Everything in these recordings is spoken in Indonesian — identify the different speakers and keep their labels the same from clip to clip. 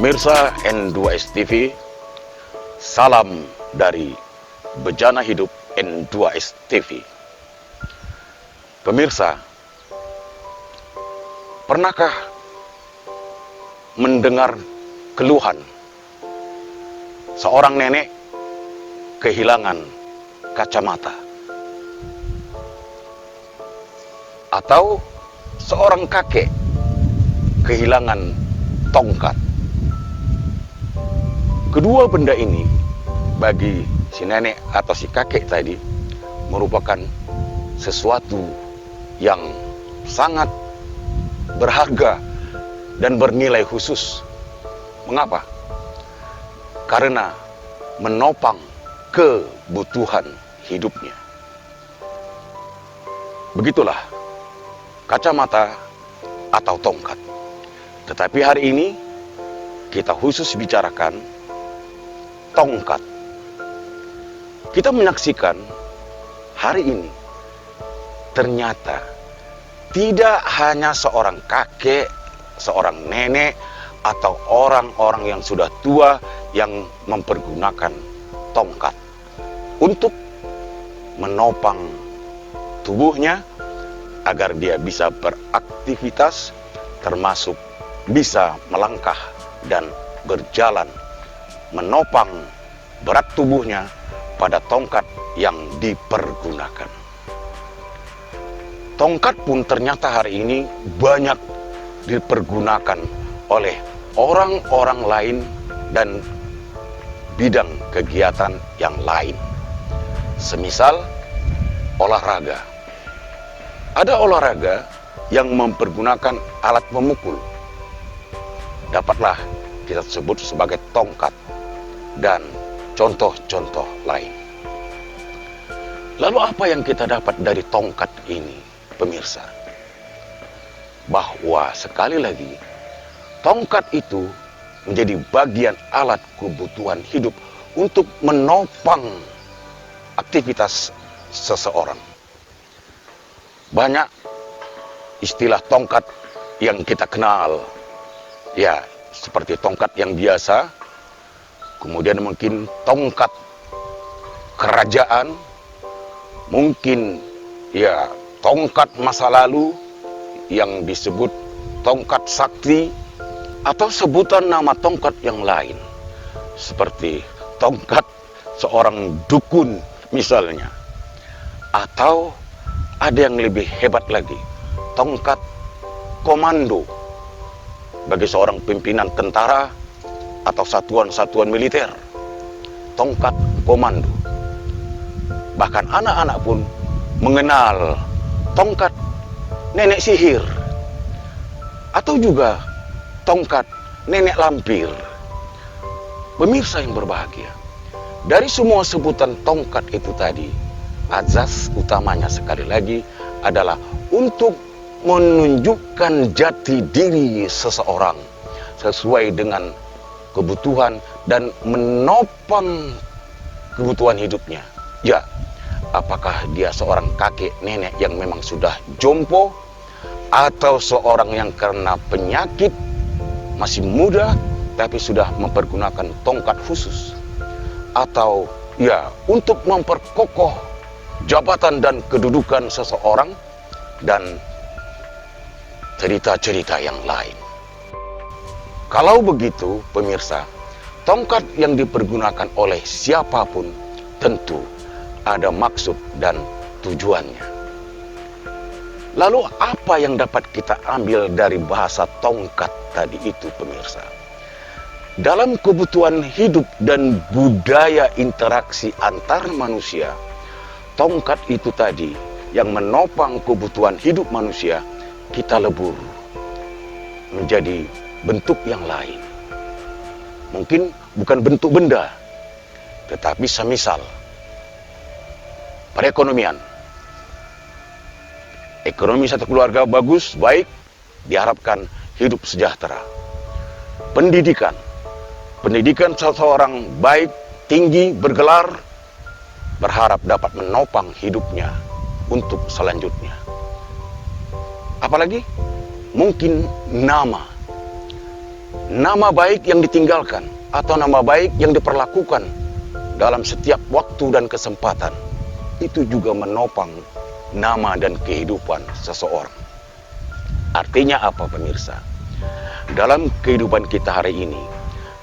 Speaker 1: Pemirsa N2S TV, salam dari Bejana Hidup N2S TV. Pemirsa, pernahkah mendengar keluhan seorang nenek kehilangan kacamata? Atau seorang kakek kehilangan tongkat? Kedua benda ini bagi si nenek atau si kakek tadi merupakan sesuatu yang sangat berharga dan bernilai khusus. Mengapa? Karena menopang kebutuhan hidupnya. Begitulah kacamata atau tongkat. Tetapi hari ini kita khusus bicarakan tongkat. Kita menyaksikan hari ini ternyata tidak hanya seorang kakek, seorang nenek, atau orang-orang yang sudah tua yang mempergunakan tongkat untuk menopang tubuhnya agar dia bisa beraktivitas, termasuk bisa melangkah dan berjalan, menopang berat tubuhnya pada tongkat yang dipergunakan. Tongkat pun ternyata hari ini banyak dipergunakan oleh orang-orang lain dan bidang kegiatan yang lain. Semisal olahraga. Ada olahraga yang mempergunakan alat memukul. Dapatlah kita sebut sebagai tongkat dan contoh-contoh lain. Lalu apa yang kita dapat dari tongkat ini, pemirsa? Bahwa sekali lagi, tongkat itu menjadi bagian alat kebutuhan hidup untuk menopang aktivitas seseorang. Banyak istilah tongkat yang kita kenal, ya, seperti tongkat yang biasa, kemudian mungkin tongkat kerajaan, mungkin ya tongkat masa lalu yang disebut tongkat sakti, atau sebutan nama tongkat yang lain seperti tongkat seorang dukun misalnya, atau ada yang lebih hebat lagi, tongkat komando bagi seorang pimpinan tentara atau satuan-satuan militer. Tongkat komando. Bahkan anak-anak pun mengenal tongkat nenek sihir, atau juga tongkat nenek lampir. Pemirsa yang berbahagia, dari semua sebutan tongkat itu tadi, azas utamanya sekali lagi adalah untuk menunjukkan jati diri seseorang sesuai dengan kebutuhan dan menopang kebutuhan hidupnya. Ya, apakah dia seorang kakek nenek yang memang sudah jompo, atau seorang yang karena penyakit masih muda tapi sudah mempergunakan tongkat khusus, atau ya untuk memperkokoh jabatan dan kedudukan seseorang, dan cerita-cerita yang lain. Kalau begitu, pemirsa, tongkat yang dipergunakan oleh siapapun tentu ada maksud dan tujuannya. Lalu apa yang dapat kita ambil dari bahasa tongkat tadi itu, pemirsa? Dalam kebutuhan hidup dan budaya interaksi antar manusia, tongkat itu tadi yang menopang kebutuhan hidup manusia, kita lebur menjadi bentuk yang lain. Mungkin bukan bentuk benda, tetapi semisal perekonomian. Ekonomi satu keluarga bagus, baik, diharapkan hidup sejahtera. Pendidikan. Pendidikan seseorang baik, tinggi, bergelar, berharap dapat menopang hidupnya untuk selanjutnya. Apalagi mungkin nama. nama baik yang ditinggalkan atau nama baik yang diperlakukan dalam setiap waktu dan kesempatan itu juga menopang nama dan kehidupan seseorang. Artinya apa pemirsa? Dalam kehidupan kita hari ini,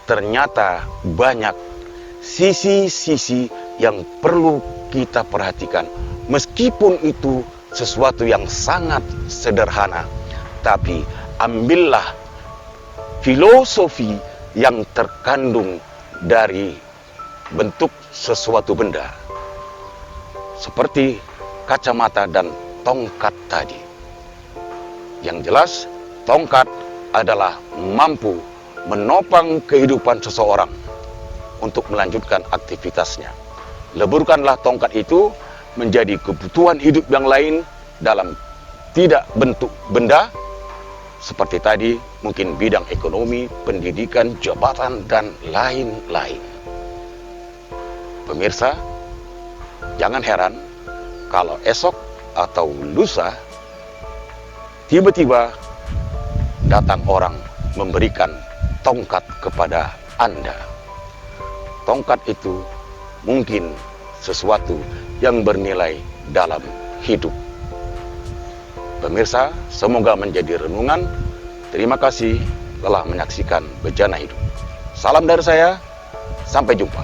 Speaker 1: ternyata banyak sisi-sisi yang perlu kita perhatikan. Meskipun itu sesuatu yang sangat sederhana, tapi ambillah filosofi yang terkandung dari bentuk sesuatu benda. Seperti kacamata dan tongkat tadi. Yang jelas, tongkat adalah mampu menopang kehidupan seseorang untuk melanjutkan aktivitasnya. Leburkanlah tongkat itu menjadi kebutuhan hidup yang lain dalam tidak bentuk benda, seperti tadi mungkin bidang ekonomi, pendidikan, jabatan, dan lain-lain. Pemirsa, jangan heran kalau esok atau lusa tiba-tiba datang orang memberikan tongkat kepada Anda. Tongkat itu mungkin sesuatu yang bernilai dalam hidup. Pemirsa, semoga menjadi renungan. Terima kasih telah menyaksikan Bejana Hidup. Salam dari saya, sampai jumpa.